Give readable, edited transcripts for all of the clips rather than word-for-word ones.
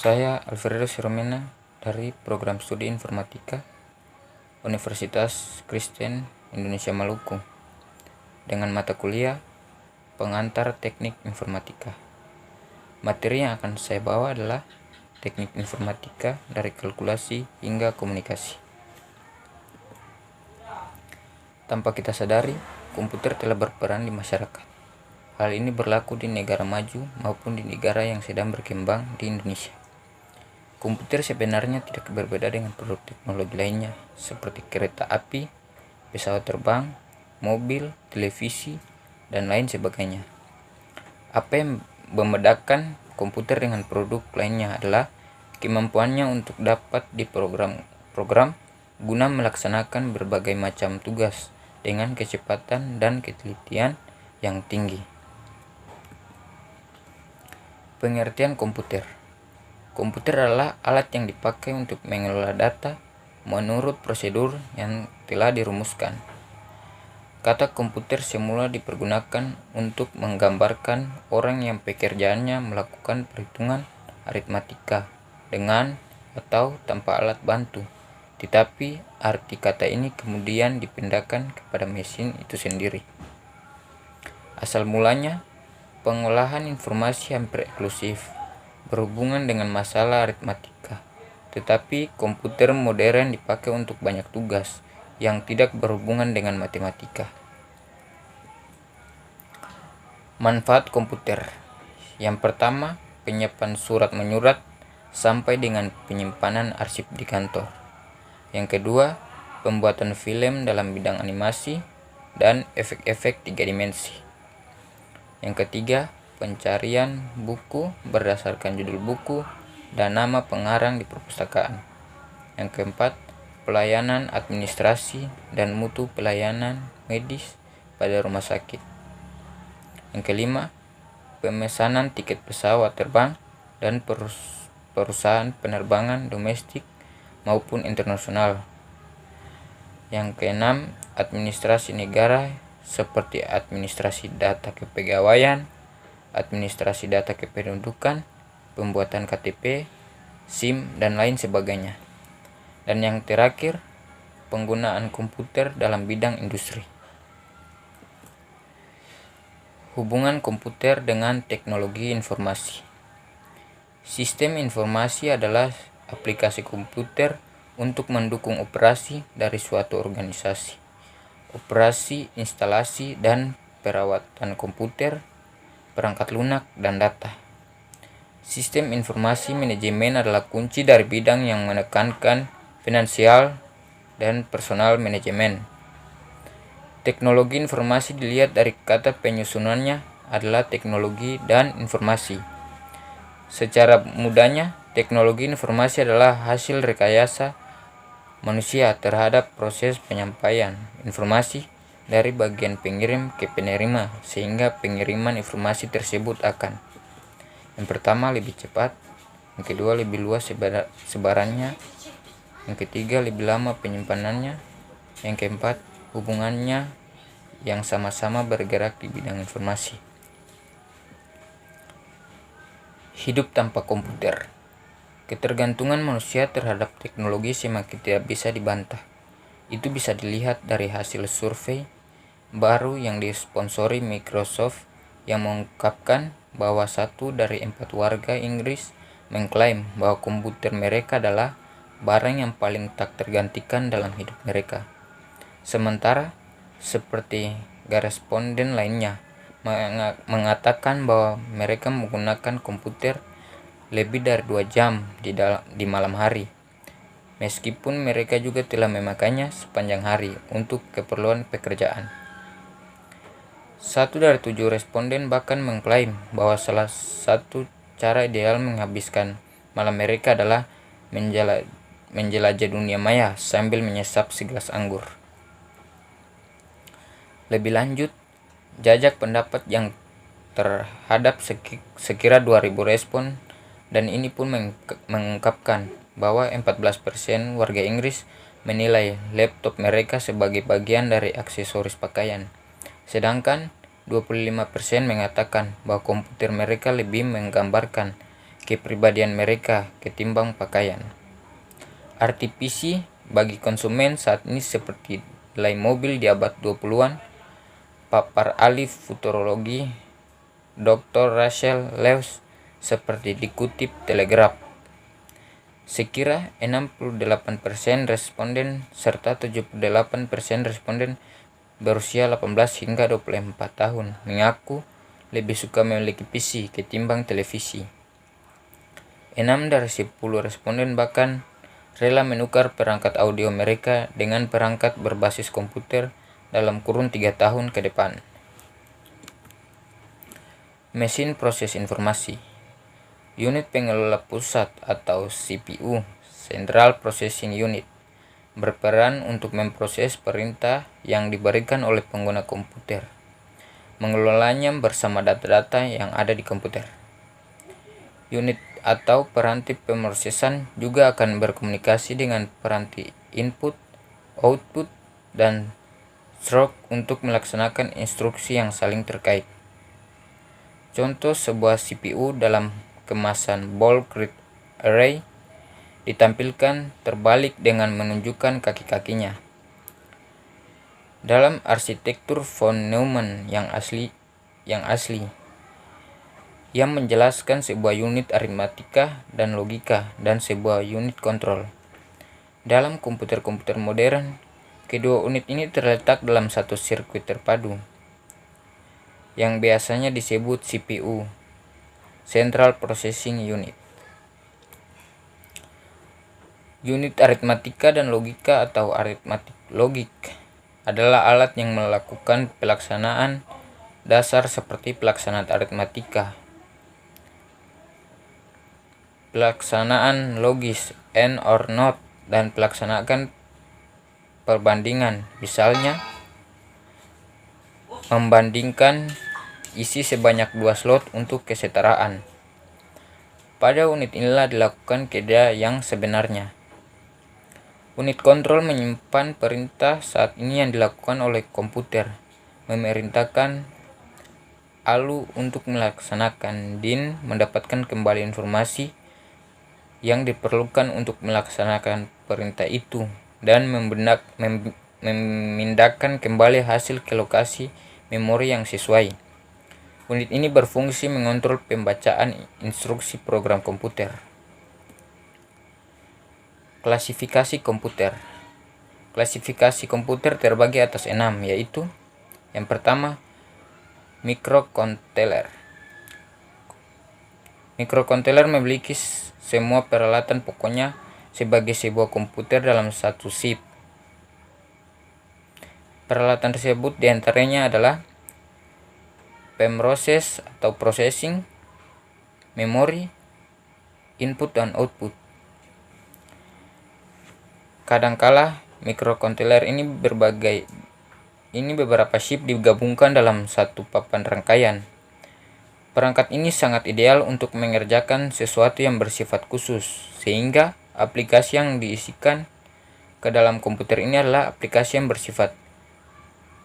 Saya Alfredo Siromena dari Program Studi Informatika Universitas Kristen Indonesia Maluku dengan mata kuliah Pengantar Teknik Informatika. Materi yang akan saya bawa adalah Teknik Informatika dari kalkulasi hingga komunikasi. Tanpa kita sadari, komputer telah berperan di masyarakat. Hal ini berlaku di negara maju maupun di negara yang sedang berkembang di Indonesia. Komputer sebenarnya tidak berbeda dengan produk teknologi lainnya seperti kereta api, pesawat terbang, mobil, televisi, dan lain sebagainya. Apa yang membedakan komputer dengan produk lainnya adalah kemampuannya untuk dapat diprogram guna melaksanakan berbagai macam tugas dengan kecepatan dan ketelitian yang tinggi. Pengertian komputer. Komputer adalah alat yang dipakai untuk mengelola data menurut prosedur yang telah dirumuskan. Kata komputer semula dipergunakan untuk menggambarkan orang yang pekerjaannya melakukan perhitungan aritmatika dengan atau tanpa alat bantu. Tetapi arti kata ini kemudian dipindahkan kepada mesin itu sendiri. Asal mulanya, pengolahan informasi hampir eksklusif berhubungan dengan masalah aritmatika, tetapi komputer modern dipakai untuk banyak tugas yang tidak berhubungan dengan matematika. Manfaat komputer. Yang pertama, penyimpanan surat menyurat sampai dengan penyimpanan arsip di kantor. Yang kedua, pembuatan film dalam bidang animasi dan efek-efek 3 dimensi. Yang ketiga, pencarian buku berdasarkan judul buku dan nama pengarang di perpustakaan. Yang keempat, pelayanan administrasi dan mutu pelayanan medis pada rumah sakit. Yang kelima, pemesanan tiket pesawat terbang dan perusahaan penerbangan domestik maupun internasional. Yang keenam, administrasi negara seperti administrasi data kepegawaian, administrasi data kependudukan, pembuatan KTP, SIM, dan lain sebagainya. Dan yang terakhir, penggunaan komputer dalam bidang industri. Hubungan komputer dengan teknologi informasi. Sistem informasi adalah aplikasi komputer untuk mendukung operasi dari suatu organisasi. Operasi, instalasi, dan perawatan komputer, perangkat lunak, dan data. Sistem informasi manajemen adalah kunci dari bidang yang menekankan finansial dan personal manajemen. Teknologi informasi dilihat dari kata penyusunannya adalah teknologi dan informasi. Secara mudahnya, teknologi informasi adalah hasil rekayasa manusia terhadap proses penyampaian informasi dari bagian pengirim ke penerima sehingga pengiriman informasi tersebut akan yang pertama lebih cepat, yang kedua lebih luas sebarannya, yang ketiga lebih lama penyimpanannya, yang keempat hubungannya yang sama-sama bergerak di bidang informasi. Hidup tanpa komputer. Ketergantungan manusia terhadap teknologi semakin tidak bisa dibantah. Itu bisa dilihat dari hasil survei baru yang disponsori Microsoft yang mengungkapkan bahwa 1 dari 4 warga Inggris mengklaim bahwa komputer mereka adalah barang yang paling tak tergantikan dalam hidup mereka. Sementara, seperti responden lainnya mengatakan bahwa mereka menggunakan komputer lebih dari 2 jam di malam hari, meskipun mereka juga telah memakainya sepanjang hari untuk keperluan pekerjaan. 1 dari 7 responden bahkan mengklaim bahwa salah satu cara ideal menghabiskan malam mereka adalah menjelajah dunia maya sambil menyesap segelas anggur. Lebih lanjut, jajak pendapat yang terhadap sekira 2000 respon dan ini pun mengungkapkan bahwa 14% warga Inggris menilai laptop mereka sebagai bagian dari aksesoris pakaian. Sedangkan 25% mengatakan bahwa komputer mereka lebih menggambarkan kepribadian mereka ketimbang pakaian. Arti PC bagi konsumen saat ini seperti nilai mobil di abad 20-an, papar ahli futurologi Dr. Rachel Lewis seperti dikutip Telegraph. Sekira 68% responden serta 78% responden berusia 18 hingga 24 tahun mengaku lebih suka memiliki PC ketimbang televisi. 6 dari 10 responden bahkan rela menukar perangkat audio mereka dengan perangkat berbasis komputer dalam kurun 3 tahun ke depan. Mesin proses informasi. Unit pengelola pusat atau CPU, Central Processing Unit, berperan untuk memproses perintah yang diberikan oleh pengguna komputer, mengelolanya bersama data-data yang ada di komputer. Unit atau peranti pemrosesan juga akan berkomunikasi dengan peranti input, output, dan stroke untuk melaksanakan instruksi yang saling terkait. Contoh sebuah CPU dalam kemasan ball grid array ditampilkan terbalik dengan menunjukkan kaki-kakinya. Dalam arsitektur von Neumann yang asli, yang menjelaskan sebuah unit aritmatika dan logika dan sebuah unit kontrol. Dalam komputer-komputer modern, kedua unit ini terletak dalam satu sirkuit terpadu, yang biasanya disebut CPU, Central Processing Unit. Unit aritmatika dan logika atau arithmetic logic adalah alat yang melakukan pelaksanaan dasar seperti pelaksanaan aritmatika, pelaksanaan logis and or not, dan pelaksanaan perbandingan, misalnya membandingkan isi sebanyak 2 slot untuk kesetaraan. Pada unit inilah dilakukan kerja yang sebenarnya. Unit kontrol menyimpan perintah saat ini yang dilakukan oleh komputer, memerintahkan ALU untuk melaksanakan DIN, mendapatkan kembali informasi yang diperlukan untuk melaksanakan perintah itu, dan memindahkan kembali hasil ke lokasi memori yang sesuai. Unit ini berfungsi mengontrol pembacaan instruksi program komputer. Klasifikasi komputer. Klasifikasi komputer terbagi atas 6, yaitu yang pertama, microcontroller. Microcontroller memiliki semua peralatan pokoknya sebagai sebuah komputer dalam satu chip. Peralatan tersebut diantaranya adalah pemroses atau processing, memori, input dan output. Kadangkala microcontroller ini beberapa chip digabungkan dalam satu papan rangkaian. Perangkat ini sangat ideal untuk mengerjakan sesuatu yang bersifat khusus, sehingga aplikasi yang diisikan ke dalam komputer ini adalah aplikasi yang bersifat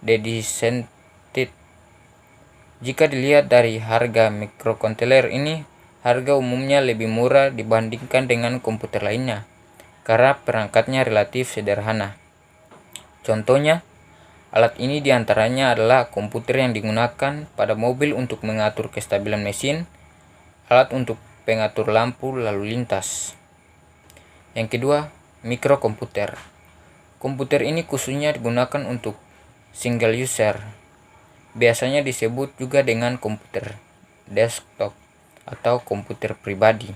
dedicated. Jika dilihat dari harga microcontroller ini, harga umumnya lebih murah dibandingkan dengan komputer lainnya, karena perangkatnya relatif sederhana. Contohnya, alat ini diantaranya adalah komputer yang digunakan pada mobil untuk mengatur kestabilan mesin, alat untuk pengatur lampu lalu lintas. Yang kedua, mikrokomputer. Komputer ini khususnya digunakan untuk single user. Biasanya disebut juga dengan komputer desktop atau komputer pribadi.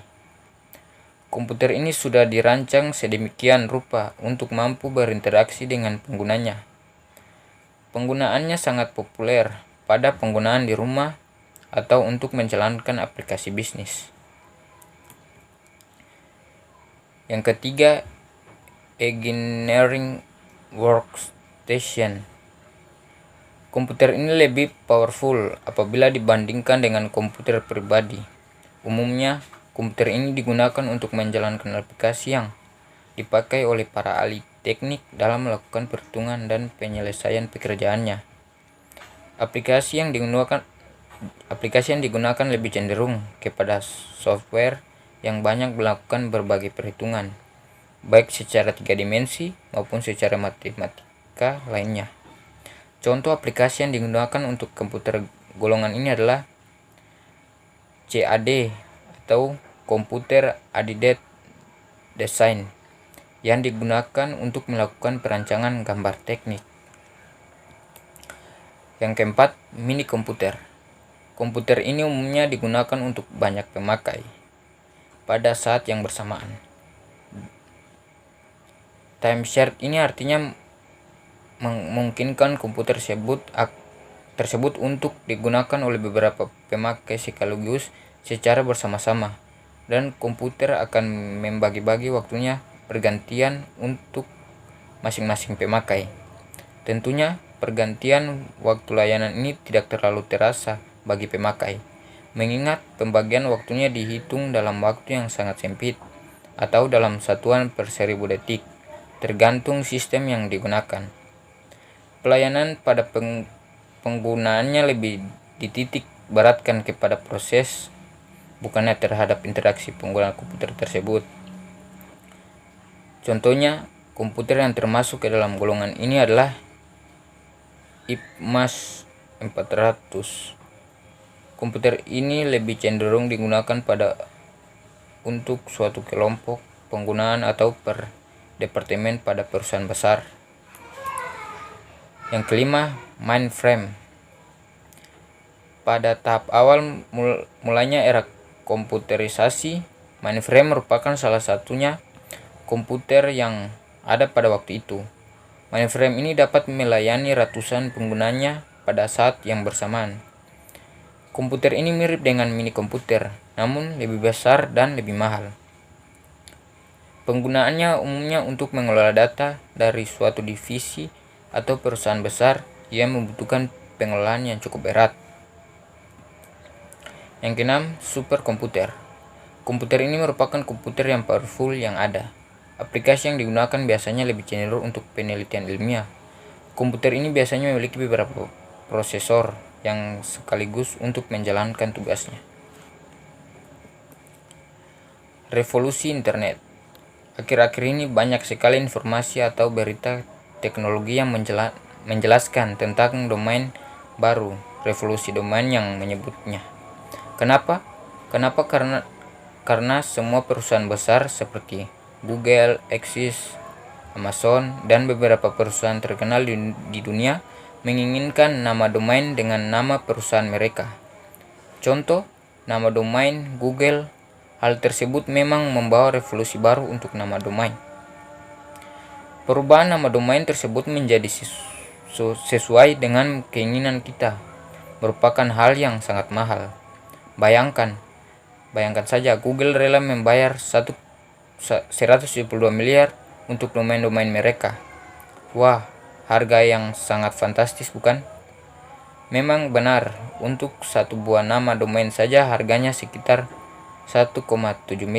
Komputer ini sudah dirancang sedemikian rupa untuk mampu berinteraksi dengan penggunanya. Penggunaannya sangat populer pada penggunaan di rumah atau untuk menjalankan aplikasi bisnis. Yang ketiga, engineering workstation. Komputer ini lebih powerful apabila dibandingkan dengan komputer pribadi. Umumnya, komputer ini digunakan untuk menjalankan aplikasi yang dipakai oleh para ahli teknik dalam melakukan perhitungan dan penyelesaian pekerjaannya. Aplikasi yang digunakan lebih cenderung kepada software yang banyak melakukan berbagai perhitungan, baik secara 3 dimensi maupun secara matematika lainnya. Contoh aplikasi yang digunakan untuk komputer golongan ini adalah CAD atau Computer Aided Design yang digunakan untuk melakukan perancangan gambar teknik. Yang keempat, mini komputer. Komputer ini umumnya digunakan untuk banyak pemakai pada saat yang bersamaan. Time shared ini artinya memungkinkan komputer tersebut untuk digunakan oleh beberapa pemakai sekaligus secara bersama-sama, dan komputer akan membagi-bagi waktunya bergantian untuk masing-masing pemakai. Tentunya pergantian waktu layanan ini tidak terlalu terasa bagi pemakai, mengingat pembagian waktunya dihitung dalam waktu yang sangat sempit atau dalam satuan per 1000 detik, tergantung sistem yang digunakan. Pelayanan pada penggunaannya lebih dititik beratkan kepada proses, bukannya terhadap interaksi pengguna komputer tersebut. Contohnya, komputer yang termasuk ke dalam golongan ini adalah IPMAS 400. Komputer ini lebih cenderung digunakan untuk suatu kelompok penggunaan atau per departemen pada perusahaan besar. Yang kelima, mainframe. Pada tahap awal mulanya era komputerisasi, mainframe merupakan salah satunya komputer yang ada pada waktu itu. Mainframe ini dapat melayani ratusan penggunanya pada saat yang bersamaan. Komputer ini mirip dengan mini komputer, namun lebih besar dan lebih mahal. Penggunaannya umumnya untuk mengelola data dari suatu divisi atau perusahaan besar yang membutuhkan pengelolaan yang cukup berat. Yang keenam, superkomputer. Komputer ini merupakan komputer yang powerful yang ada. Aplikasi yang digunakan biasanya lebih cenderung untuk penelitian ilmiah. Komputer ini biasanya memiliki beberapa prosesor yang sekaligus untuk menjalankan tugasnya. Revolusi internet. Akhir-akhir ini banyak sekali informasi atau berita teknologi yang menjelaskan tentang domain baru, revolusi domain yang menyebutnya. Kenapa? Karena semua perusahaan besar seperti Google, Axis, Amazon, dan beberapa perusahaan terkenal di dunia menginginkan nama domain dengan nama perusahaan mereka. Contoh, nama domain Google. Hal tersebut memang membawa revolusi baru untuk nama domain. Perubahan nama domain tersebut menjadi sesuai dengan keinginan kita merupakan hal yang sangat mahal. Bayangkan saja Google rela membayar 172 miliar untuk domain-domain mereka. Wah, harga yang sangat fantastis, bukan? Memang benar, untuk satu buah nama domain saja harganya sekitar 1,7 miliar.